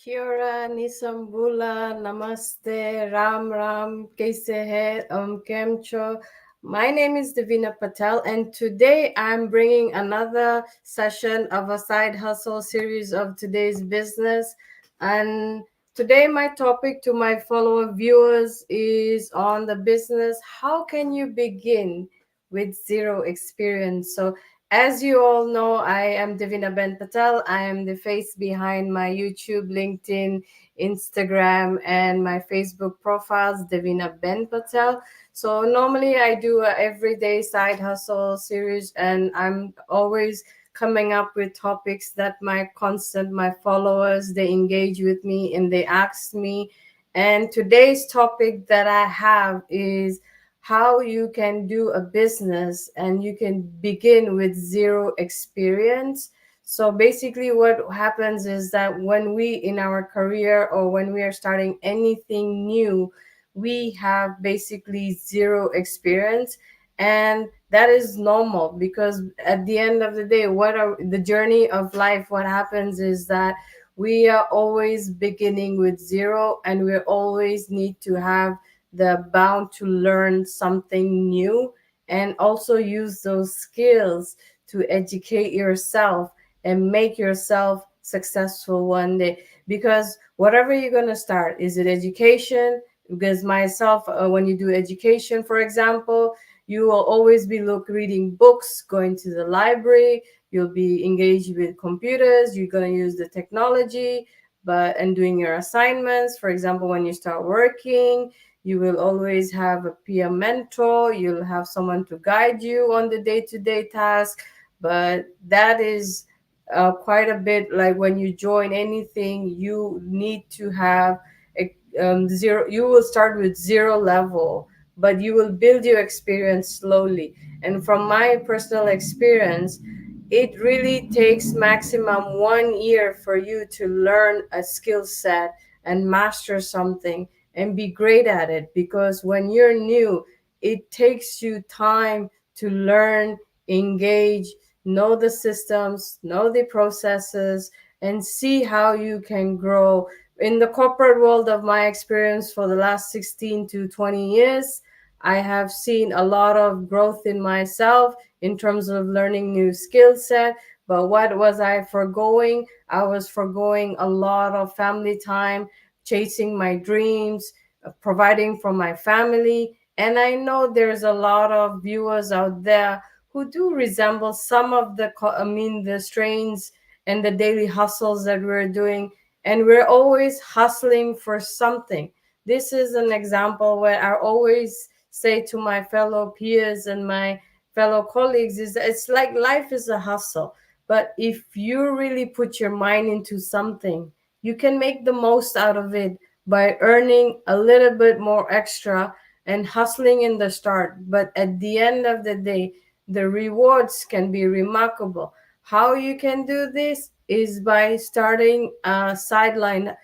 Kia ora, Nisambula, Namaste, Ram Ram, Kaise hai, Kem Cho. My name is Davina Patel, and today I'm bringing another session of a side hustle series of today's business. And today, my topic to my fellow viewers is on the business. How can you begin with zero experience? So, as you all know, I am Divina Ben Patel. I am the face behind my YouTube, LinkedIn, Instagram, and my Facebook profiles, Divina Ben Patel. So normally I do a everyday side hustle series, and I'm always coming up with topics that my followers, they engage with me and they ask me. And today's topic that I have is how you can do a business and you can begin with zero experience. So basically what happens is that when we in our career or when we are starting anything new, we have basically zero experience, and that is normal because at the end of the day, what are the journey of life, what happens is that we are always beginning with zero, and we always need to have the bound to learn something new and also use those skills to educate yourself and make yourself successful one day. Because whatever you're going to start, is it education? Because myself, when you do education, for example, you will always be reading books, going to the library, you'll be engaged with computers, you're going to use the technology, but and doing your assignments. For example, when you start working, you will always have a peer mentor, you'll have someone to guide you on the day-to-day task. But that is quite a bit like when you join anything, you need to have zero. You will start with zero level, but you will build your experience slowly. And from my personal experience, it really takes maximum 1 year for you to learn a skill set and master something and be great at it. Because when you're new, it takes you time to learn, engage, know the systems, know the processes, and see how you can grow. In the corporate world of my experience for the last 16 to 20 years, I have seen a lot of growth in myself in terms of learning new skill set. But what was I forgoing? I was forgoing a lot of family time, chasing my dreams, providing for my family. And I know there's a lot of viewers out there who do resemble some of the strains and the daily hustles that we're doing. And we're always hustling for something. This is an example where I always say to my fellow peers and my fellow colleagues is that it's like life is a hustle. But if you really put your mind into something, you can make the most out of it by earning a little bit more extra and hustling in the start. But at the end of the day, the rewards can be remarkable. How you can do this is by starting a sideline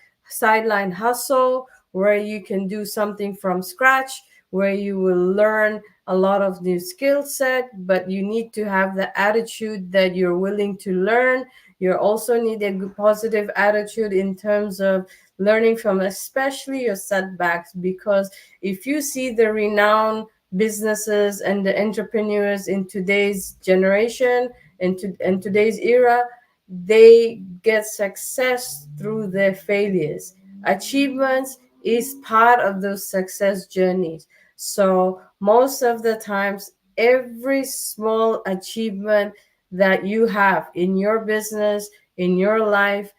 hustle where you can do something from scratch, where you will learn a lot of new skill set, but you need to have the attitude that you're willing to learn. You also need a good positive attitude in terms of learning from especially your setbacks, because if you see the renowned businesses and the entrepreneurs in today's generation and in today's era, they get success through their failures. Achievements is part of those success journeys. So most of the times, every small achievement that you have in your business, in your life,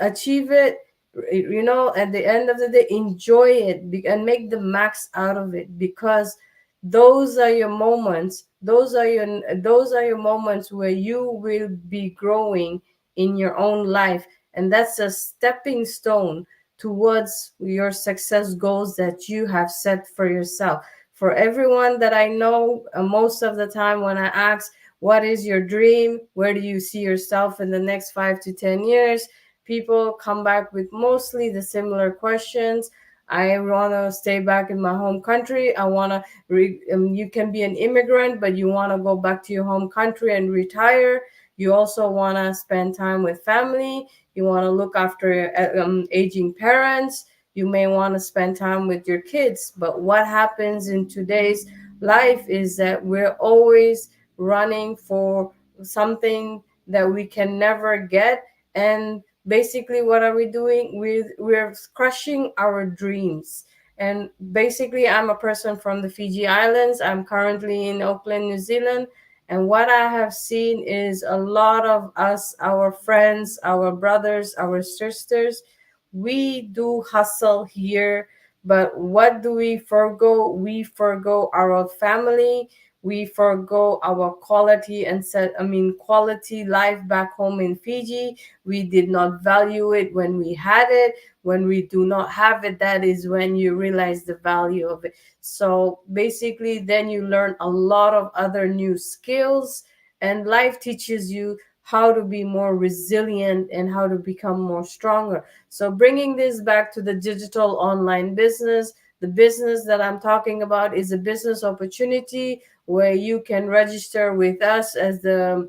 achieve it, at the end of the day, enjoy it and make the max out of it, because those are your moments, those are your moments where you will be growing in your own life, and that's a stepping stone towards your success goals that you have set for yourself. For everyone that I know, most of the time when I ask what is your dream, where do you see yourself in the next 5 to 10 years, people come back with mostly the similar questions. I want to stay back in my home country. I want to, you can be an immigrant, but you want to go back to your home country and retire. You also want to spend time with family. You want to look after aging parents. You may want to spend time with your kids. But what happens in today's life is that we're always running for something that we can never get. And basically, what are we doing? We're crushing our dreams. And basically, I'm a person from the Fiji Islands. I'm currently in Auckland, New Zealand. And what I have seen is a lot of us, our friends, our brothers, our sisters, we do hustle here. But what do we forgo? We forgo our family. We forgo our quality life back home in Fiji. We did not value it when we had it. When we do not have it, that is when you realize the value of it. So basically, then you learn a lot of other new skills, and life teaches you how to be more resilient and how to become more stronger. So bringing this back to the digital online business, the business that I'm talking about is a business opportunity where you can register with us as um,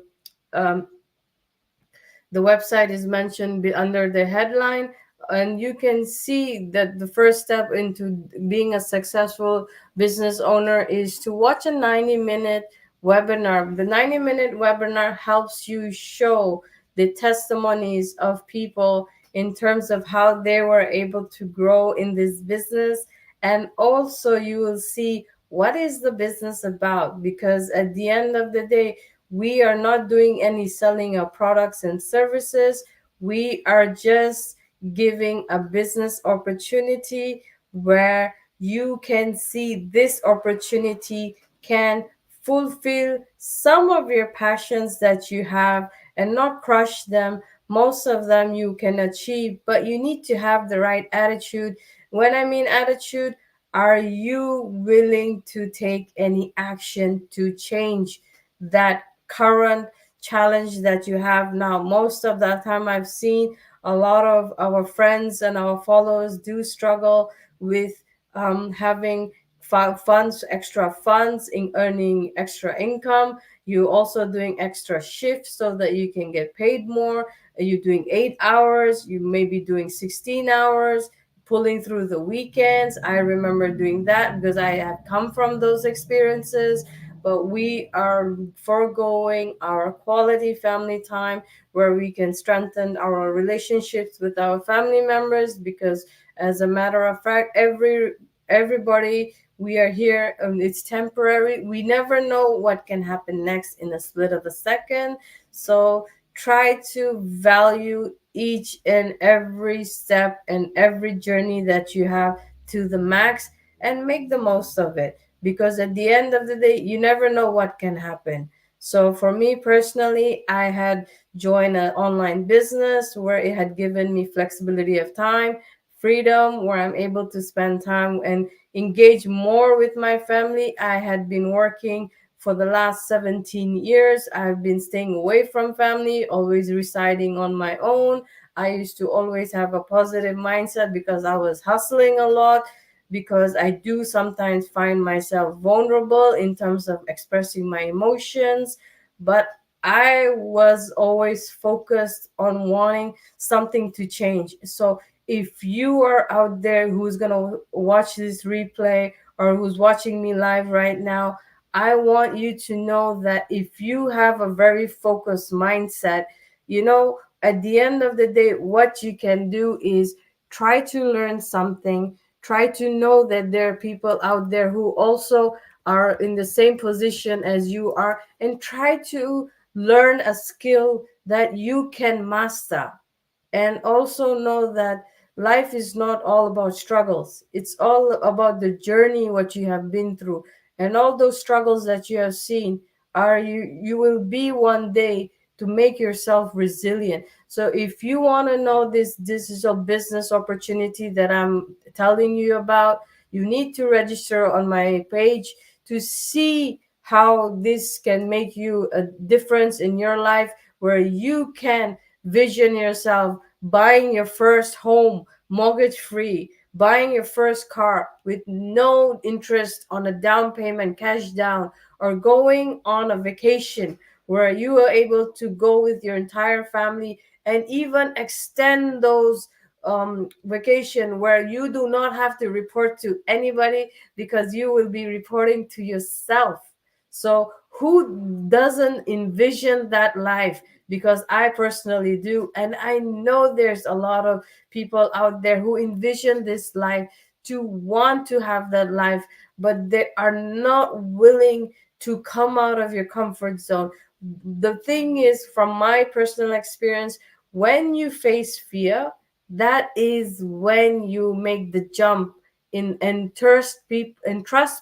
the website is mentioned under the headline, and you can see that the first step into being a successful business owner is to watch a 90-minute webinar. The 90-minute webinar helps you show the testimonies of people in terms of how they were able to grow in this business. And also you will see what is the business about, because at the end of the day, we are not doing any selling of products and services. We are just giving a business opportunity where you can see this opportunity can fulfill some of your passions that you have and not crush them. Most of them you can achieve, but you need to have the right attitude. When I mean attitude, are you willing to take any action to change that current challenge that you have now? Most of the time, I've seen a lot of our friends and our followers do struggle with having funds, extra funds, in earning extra income. You also doing extra shifts so that you can get paid more. You're doing 8 hours, you may be doing 16 hours, pulling through the weekends. I remember doing that because I have come from those experiences. But we are foregoing our quality family time where we can strengthen our relationships with our family members, because as a matter of fact, everybody, we are here, it's temporary. We never know what can happen next in a split of a second. So try to value each and every step and every journey that you have to the max, and make the most of it, because at the end of the day, you never know what can happen. So for me personally, I had joined an online business where it had given me flexibility of time, freedom, where I'm able to spend time and engage more with my family. I had been working for the last 17 years. I've been staying away from family, always residing on my own. I used to always have a positive mindset because I was hustling a lot, because I do sometimes find myself vulnerable in terms of expressing my emotions. But I was always focused on wanting something to change. So if you are out there who's going to watch this replay or who's watching me live right now, I want you to know that if you have a very focused mindset, at the end of the day, what you can do is try to learn something. Try to know that there are people out there who also are in the same position as you are, and try to learn a skill that you can master. And also know that life is not all about struggles. It's all about the journey, what you have been through. And all those struggles that you have seen, are you will be one day to make yourself resilient. So if you want to know this digital business opportunity that I'm telling you about, you need to register on my page to see how this can make you a difference in your life, where you can vision yourself buying your first home mortgage free, buying your first car with no interest on a down payment, cash down, or going on a vacation where you are able to go with your entire family and even extend those vacation where you do not have to report to anybody because you will be reporting to yourself. So who doesn't envision that life? Because I personally do, and I know there's a lot of people out there who envision this life, to want to have that life, but they are not willing to come out of your comfort zone. The thing is, from my personal experience, when you face fear, that is when you make the jump in and trust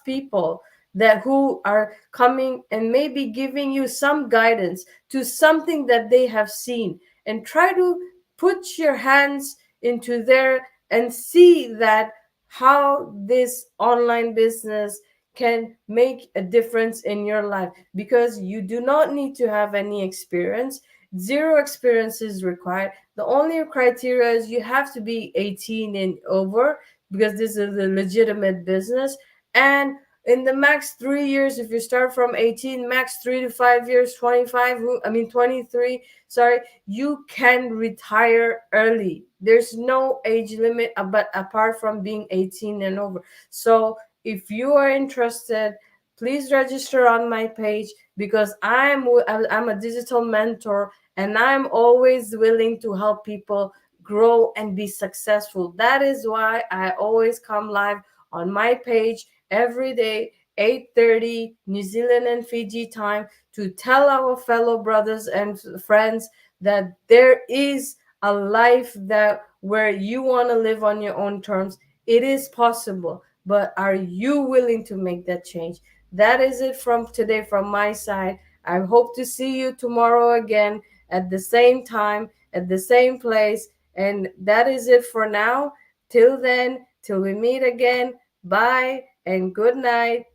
people that who are coming and maybe giving you some guidance to something that they have seen, and try to put your hands into there and see that how this online business can make a difference in your life, because you do not need to have any experience. Zero experience is required. The only criteria is you have to be 18 and over, because this is a legitimate business. And in the max 3 years, if you start from 18, max 3 to 5 years, 25, 23, sorry, you can retire early. There's no age limit, but apart from being 18 and over. So if you are interested, please register on my page, because I'm a digital mentor, and I'm always willing to help people grow and be successful. That is why I always come live on my page every day, 8:30 New Zealand and Fiji time, to tell our fellow brothers and friends that there is a life that where you want to live on your own terms. It is possible, but are you willing to make that change? That is it from today from my side. I hope to see you tomorrow again at the same time, at the same place. And that is it for now. Till then, till we meet again, bye and good night.